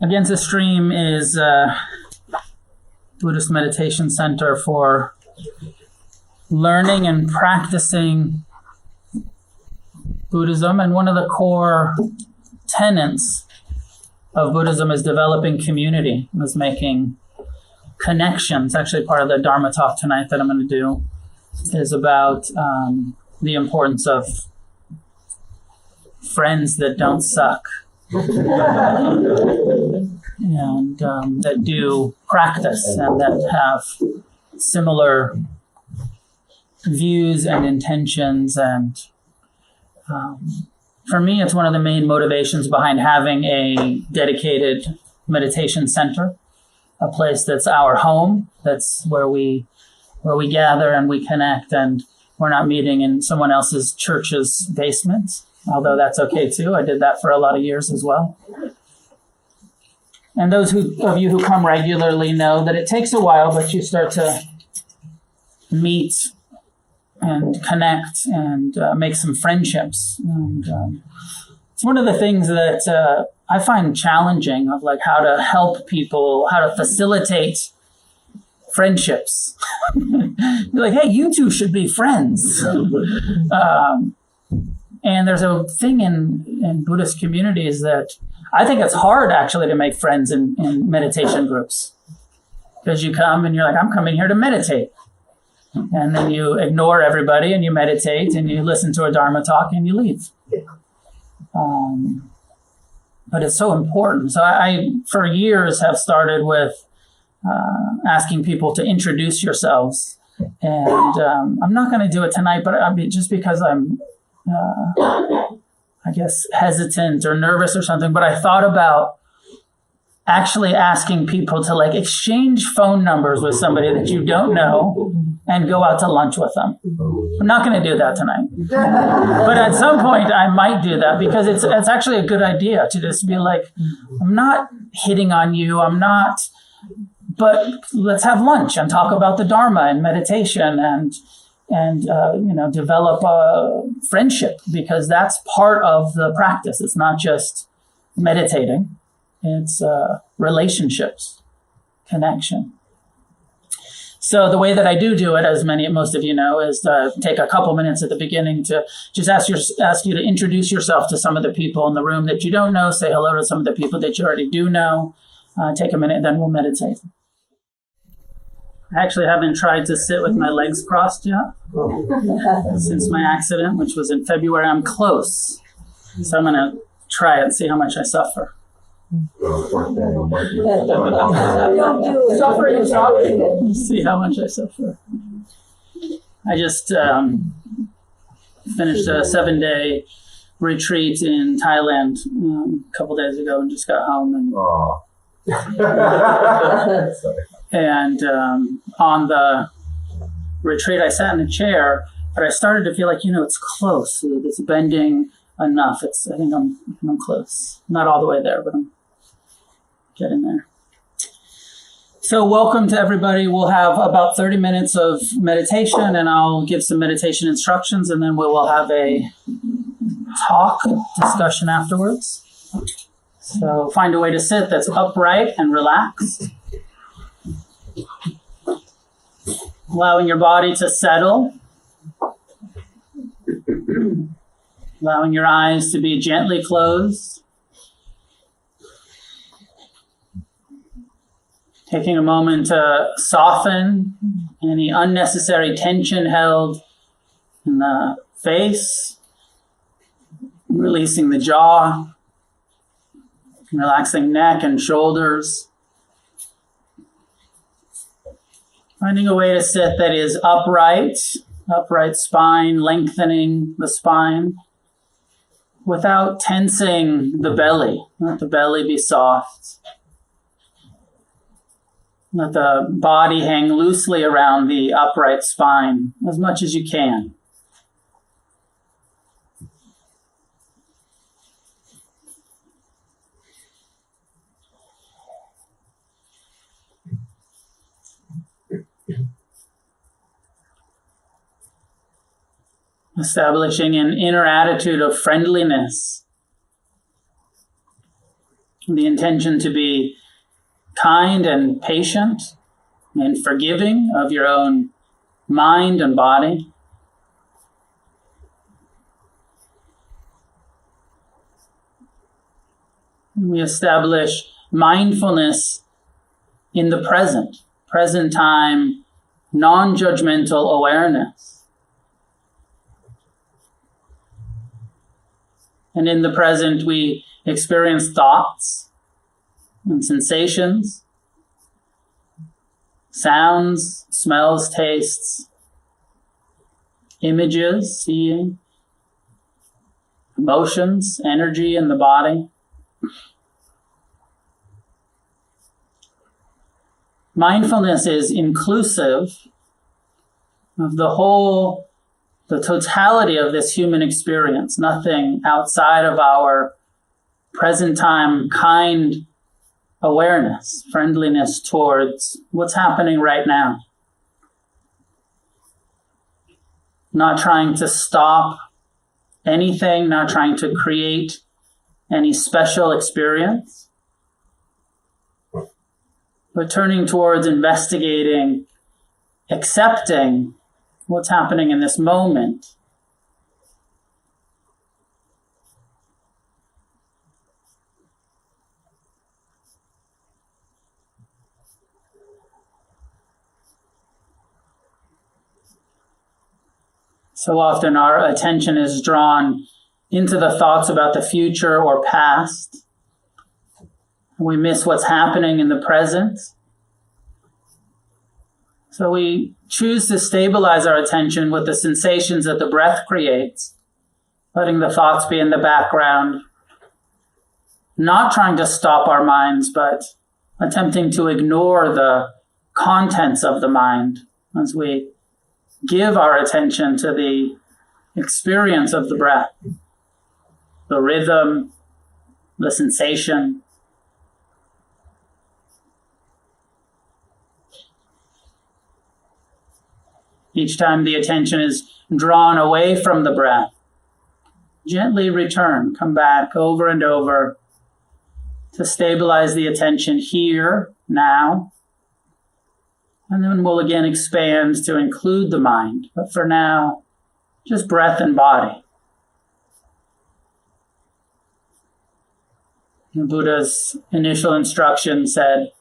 Against the Stream is a Buddhist meditation center for learning and practicing Buddhism. And one of the core tenets of Buddhism is developing community, is making connections. Actually, part of the Dharma talk tonight that I'm going to do is about the importance of friends that don't suck. And that do practice and that have similar views and intentions. And for me, it's one of the main motivations behind having a dedicated meditation center, a place that's our home, that's where we gather and we connect, and we're not meeting in someone else's church's basement. Although that's okay too. I did that for a lot of years as well. And those of you who come regularly know that it takes a while, but you start to meet and connect and make some friendships. And it's one of the things that I find challenging, of like how to help people, how to facilitate friendships. You're like, hey, you two should be friends. And there's a thing in Buddhist communities that I think it's hard actually to make friends in meditation groups. Because you come and you're like, I'm coming here to meditate. And then you ignore everybody and you meditate and you listen to a Dharma talk and you leave. But it's so important. So I for years, have started with asking people to introduce yourselves. And I'm not going to do it tonight, but just because I'm I guess hesitant or nervous or something, but I thought about actually asking people to like exchange phone numbers with somebody that you don't know and go out to lunch with them. I'm not going to do that tonight. But at some point I might do that, because it's actually a good idea to just be like, I'm not hitting on you, but let's have lunch and talk about the Dharma and meditation and develop a friendship, because that's part of the practice. It's not just meditating. It's relationships, connection. So the way that I do it, as most of you know, is to take a couple minutes at the beginning to just ask you to introduce yourself to some of the people in the room that you don't know. Say hello to some of the people that you already do know. Take a minute, then we'll meditate. I actually haven't tried to sit with my legs crossed yet since my accident, which was in February. I'm close. So I'm going to try it and see how much I suffer. See how much I suffer. I just finished a 7-day retreat in Thailand a couple days ago and just got home. And on the retreat, I sat in a chair, but I started to feel like, it's close. It's bending enough. I think I'm close. Not all the way there, but I'm getting there. So welcome to everybody. We'll have about 30 minutes of meditation, and I'll give some meditation instructions, and then we will have a discussion afterwards. So find a way to sit that's upright and relaxed. Allowing your body to settle. Allowing your eyes to be gently closed. Taking a moment to soften any unnecessary tension held in the face. Releasing the jaw. Relaxing neck and shoulders. Finding a way to sit that is upright spine, lengthening the spine without tensing the belly. Let the belly be soft. Let the body hang loosely around the upright spine as much as you can. establishing an inner attitude of friendliness, the intention to be kind and patient and forgiving of your own mind and body. We establish mindfulness in the present time, non-judgmental awareness. And in the present, we experience thoughts and sensations, sounds, smells, tastes, images, seeing, emotions, energy in the body. Mindfulness is inclusive of the totality of this human experience, nothing outside of our present time kind awareness, friendliness towards what's happening right now. Not trying to stop anything, not trying to create any special experience, but turning towards investigating, accepting what's happening in this moment. So often our attention is drawn into the thoughts about the future or past. We miss what's happening in the present. So we choose to stabilize our attention with the sensations that the breath creates, letting the thoughts be in the background, not trying to stop our minds, but attempting to ignore the contents of the mind as we give our attention to the experience of the breath, the rhythm, the sensation. Each time the attention is drawn away from the breath, gently return, come back over and over to stabilize the attention here, now. And then we'll again expand to include the mind. But for now, just breath and body. The Buddha's initial instruction said,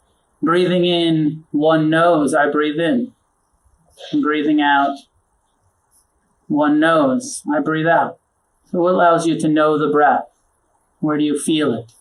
breathing in, one knows I breathe in. And breathing out, one knows I breathe out. So what allows you to know the breath? Where do you feel it?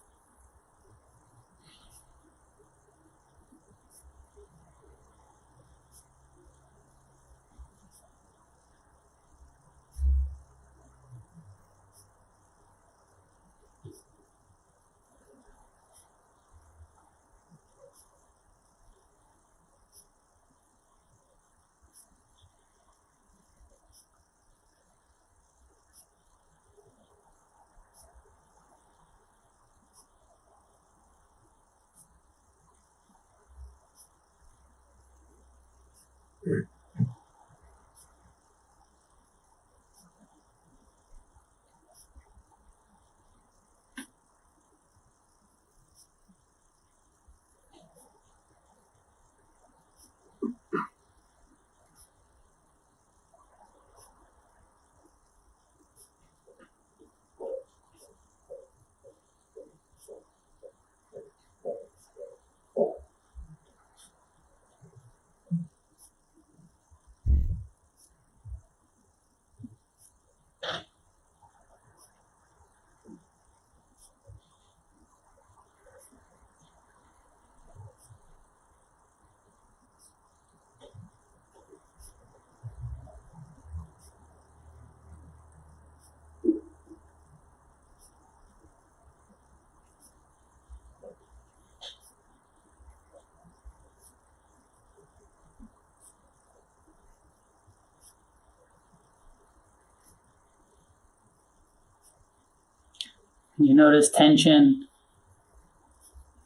You notice tension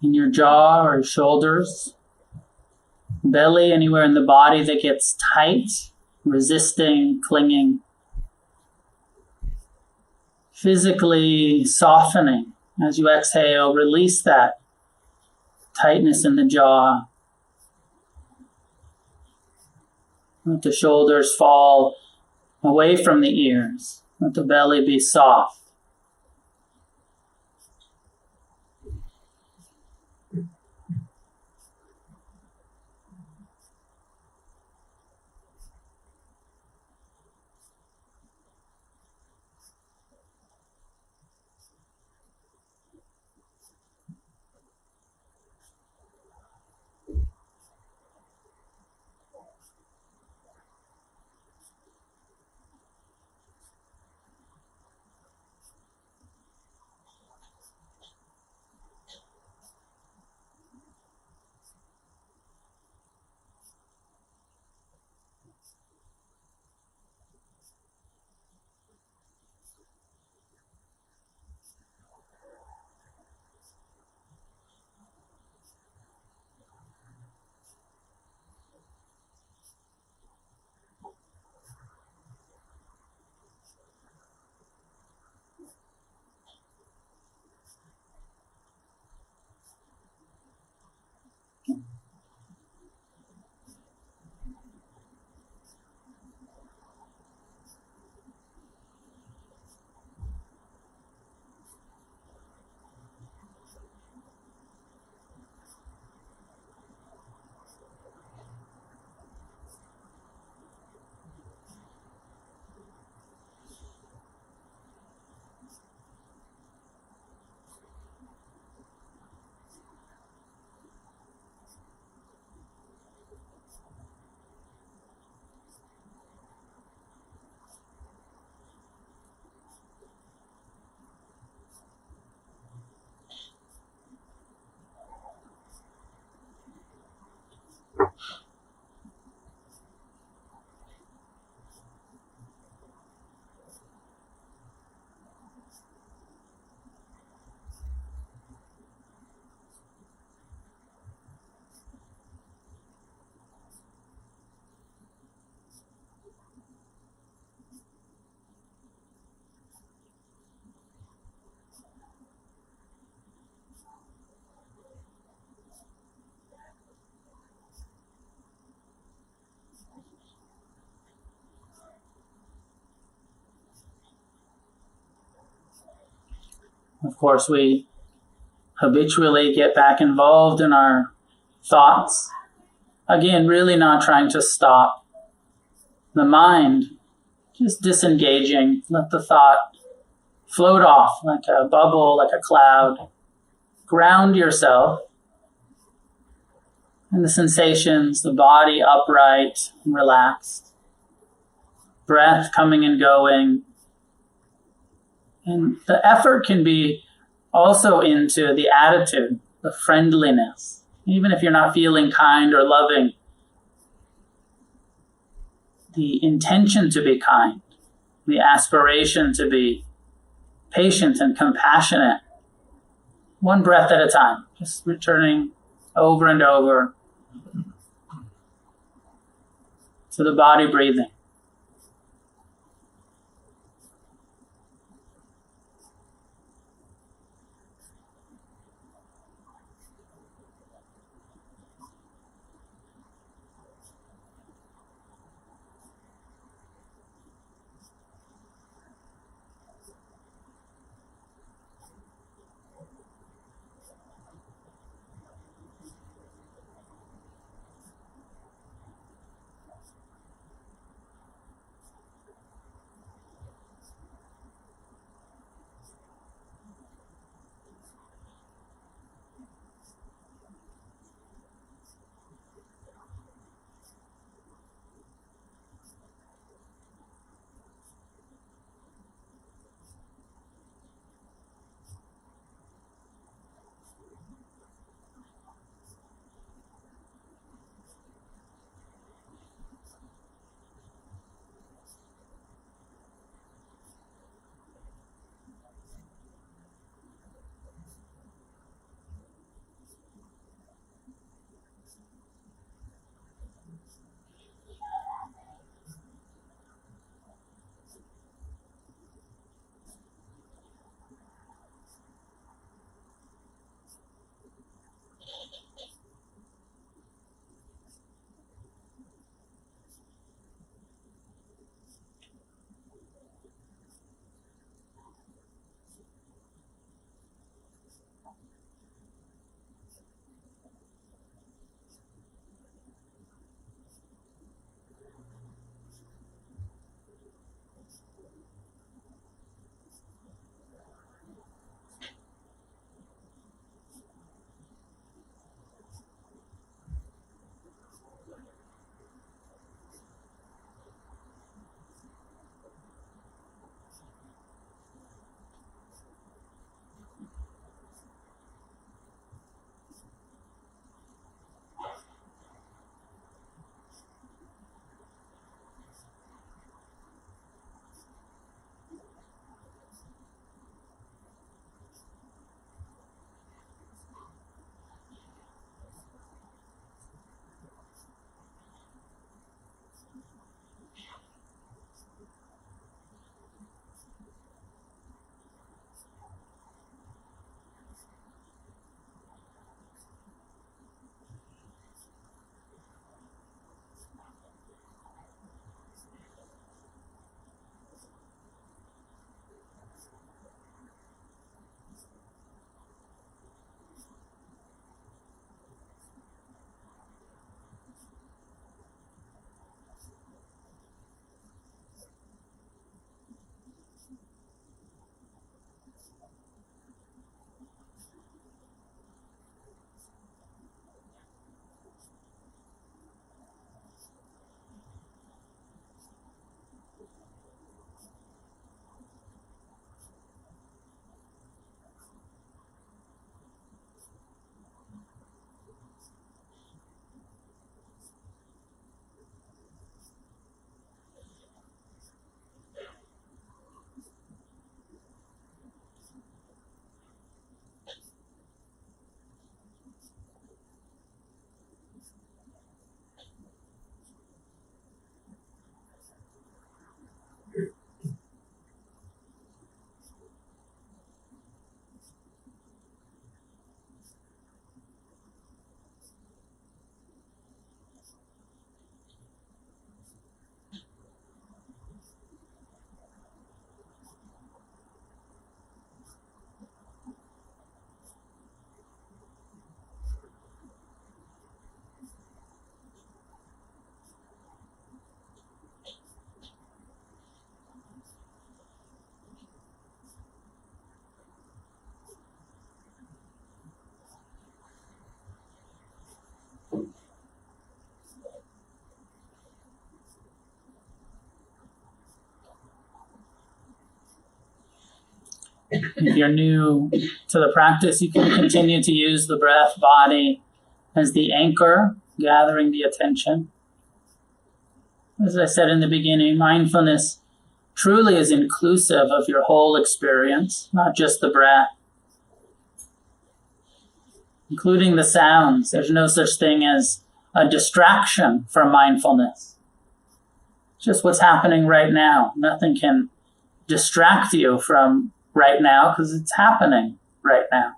in your jaw or shoulders, belly, anywhere in the body that gets tight, resisting, clinging. physically softening. As you exhale, release that tightness in the jaw. Let the shoulders fall away from the ears. Let the belly be soft. Of course, we habitually get back involved in our thoughts. Again, really not trying to stop the mind, just disengaging. Let the thought float off like a bubble, like a cloud. Ground yourself in the sensations, the body upright and relaxed. Breath coming and going. And the effort can be also into the attitude, the friendliness. Even if you're not feeling kind or loving, the intention to be kind, the aspiration to be patient and compassionate. One breath at a time, just returning over and over to the body breathing. If you're new to the practice, you can continue to use the breath, body as the anchor, gathering the attention. As I said in the beginning, mindfulness truly is inclusive of your whole experience, not just the breath, including the sounds. There's no such thing as a distraction from mindfulness. Just what's happening right now. Nothing can distract you from right now because it's happening right now.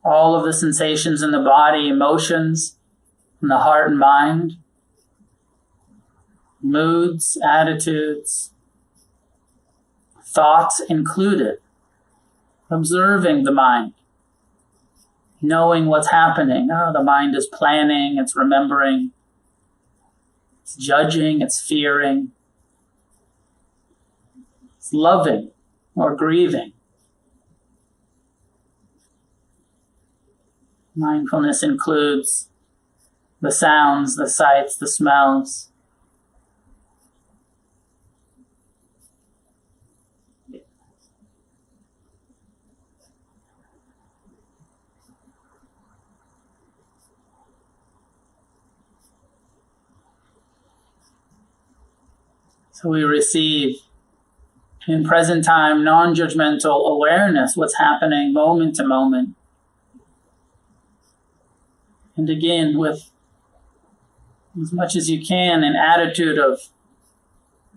All of the sensations in the body, emotions, in the heart and mind, moods, attitudes, thoughts included. Observing the mind, knowing what's happening. Oh, the mind is planning, it's remembering, it's judging, it's fearing, it's loving or grieving. Mindfulness includes the sounds, the sights, the smells. So we receive in present time non-judgmental awareness, what's happening moment to moment. And again, with as much as you can, an attitude of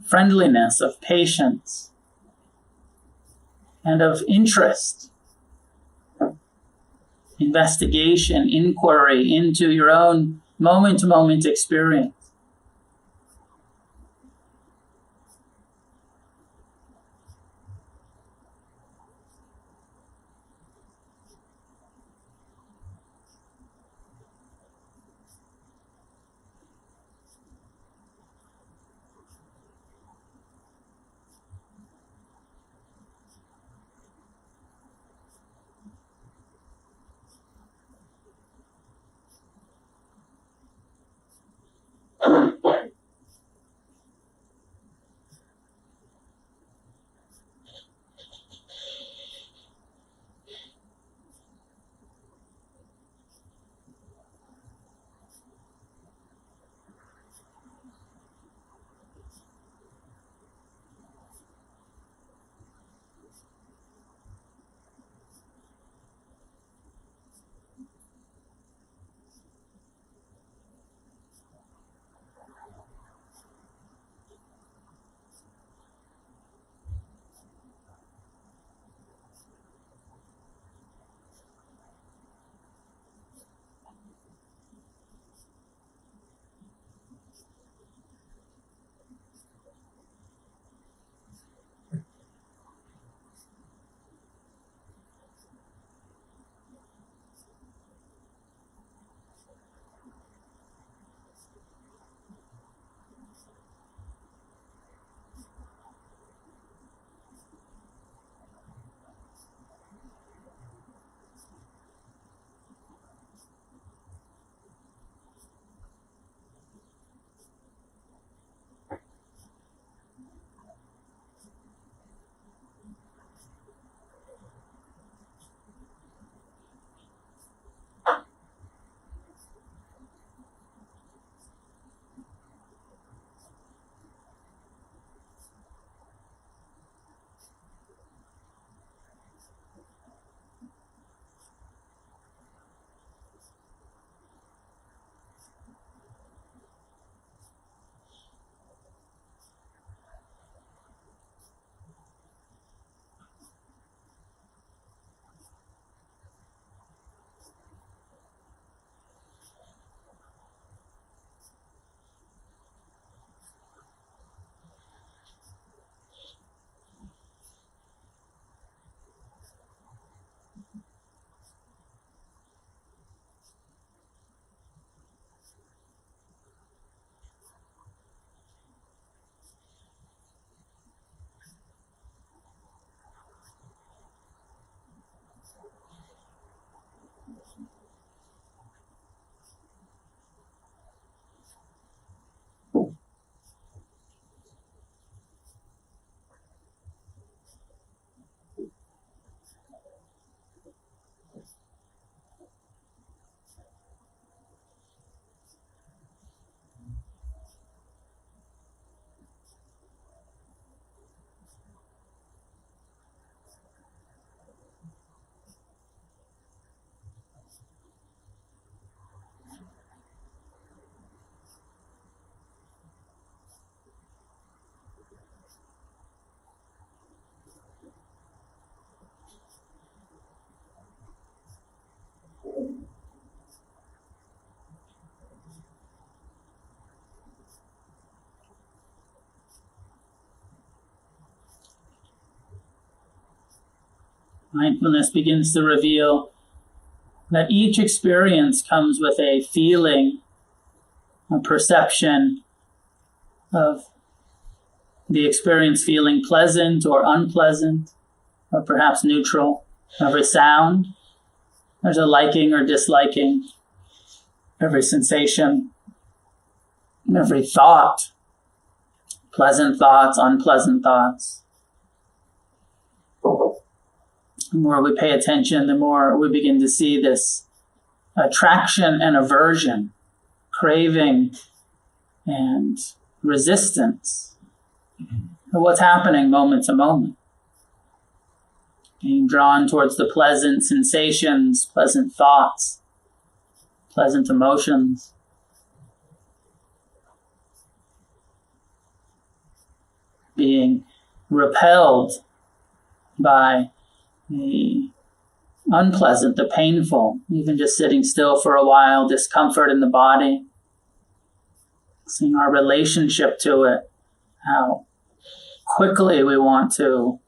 friendliness, of patience, and of interest, investigation, inquiry into your own moment-to-moment experience. Mindfulness begins to reveal that each experience comes with a feeling, a perception of the experience feeling pleasant or unpleasant, or perhaps neutral. Every sound, there's a liking or disliking. Every sensation, every thought, pleasant thoughts, unpleasant thoughts. The more we pay attention, the more we begin to see this attraction and aversion, craving and resistance of what's happening moment to moment. Being drawn towards the pleasant sensations, pleasant thoughts, pleasant emotions. Being repelled by the unpleasant, the painful, even just sitting still for a while, discomfort in the body. Seeing our relationship to it, how quickly we want to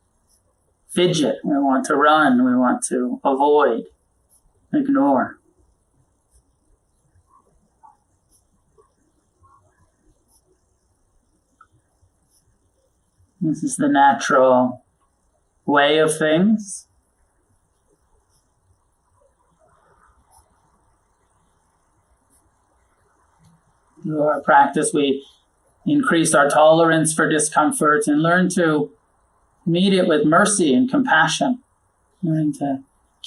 fidget, we want to run, we want to avoid, ignore. This is the natural way of things. Through our practice, we increase our tolerance for discomfort and learn to meet it with mercy and compassion, learning to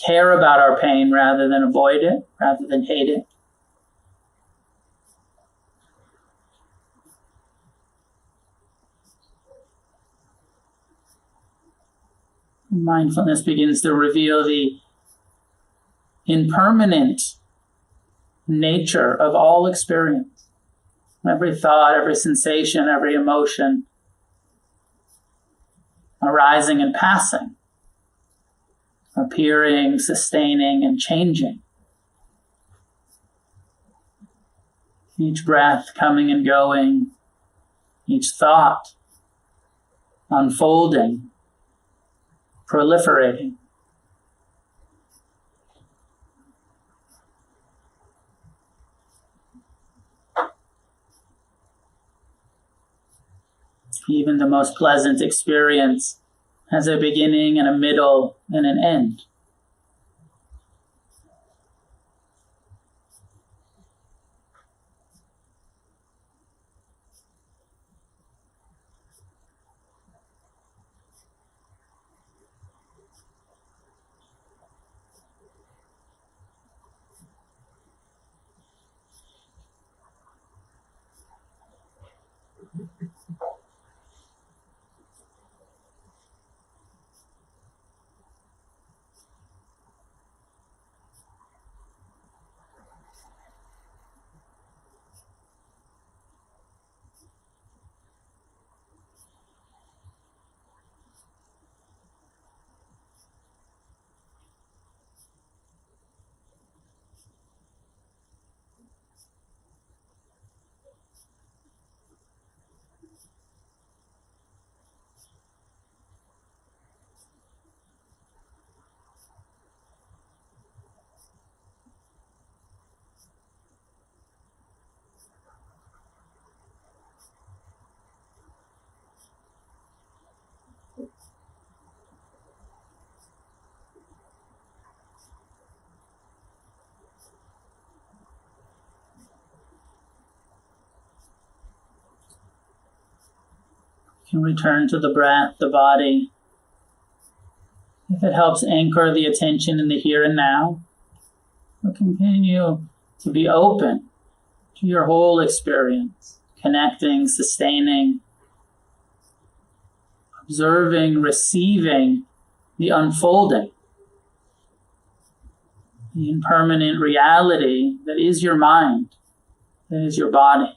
care about our pain rather than avoid it, rather than hate it. Mindfulness begins to reveal the impermanent nature of all experience. Every thought, every sensation, every emotion arising and passing, appearing, sustaining, and changing. Each breath coming and going, each thought unfolding, proliferating. Even the most pleasant experience has a beginning and a middle and an end. You can return to the breath, the body. If it helps anchor the attention in the here and now, we'll continue to be open to your whole experience, connecting, sustaining, observing, receiving the unfolding, the impermanent reality that is your mind, that is your body.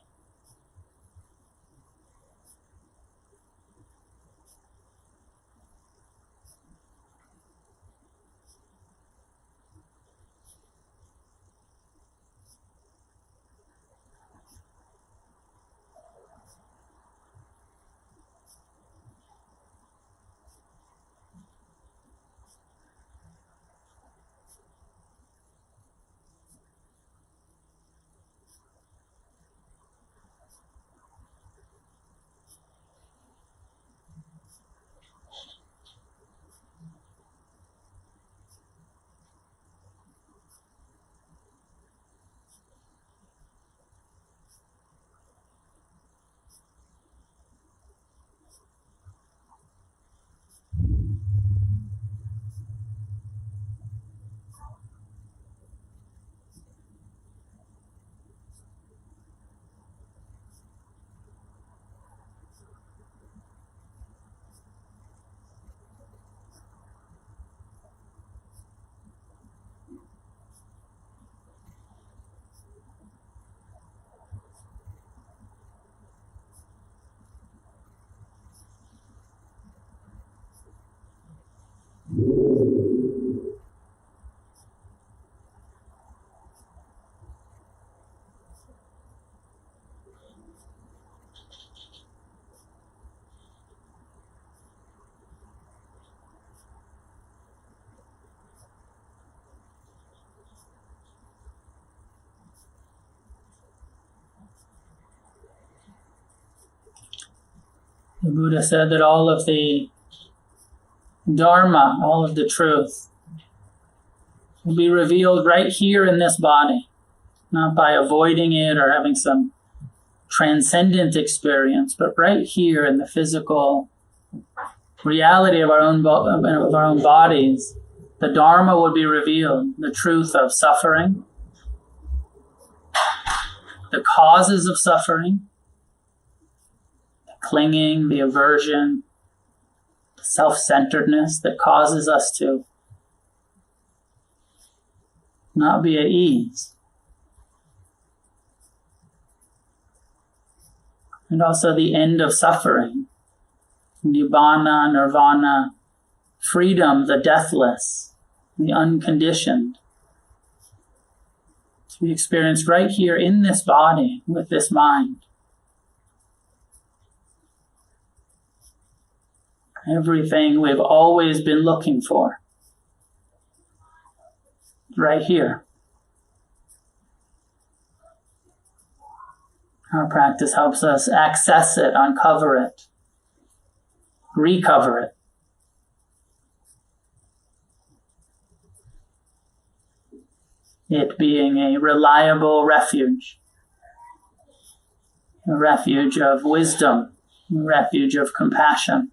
The Buddha said that all of the Dharma, all of the truth, will be revealed right here in this body, not by avoiding it or having some transcendent experience, but right here in the physical reality of our own bodies, the Dharma would be revealed, the truth of suffering, the causes of suffering, the clinging, the aversion, the self-centeredness that causes us to not be at ease. And also the end of suffering, nibbana, nirvana, freedom, the deathless, the unconditioned, to be experienced right here in this body with this mind. Everything we've always been looking for, right here. Our practice helps us access it, uncover it, recover it. It being a reliable refuge, a refuge of wisdom, a refuge of compassion.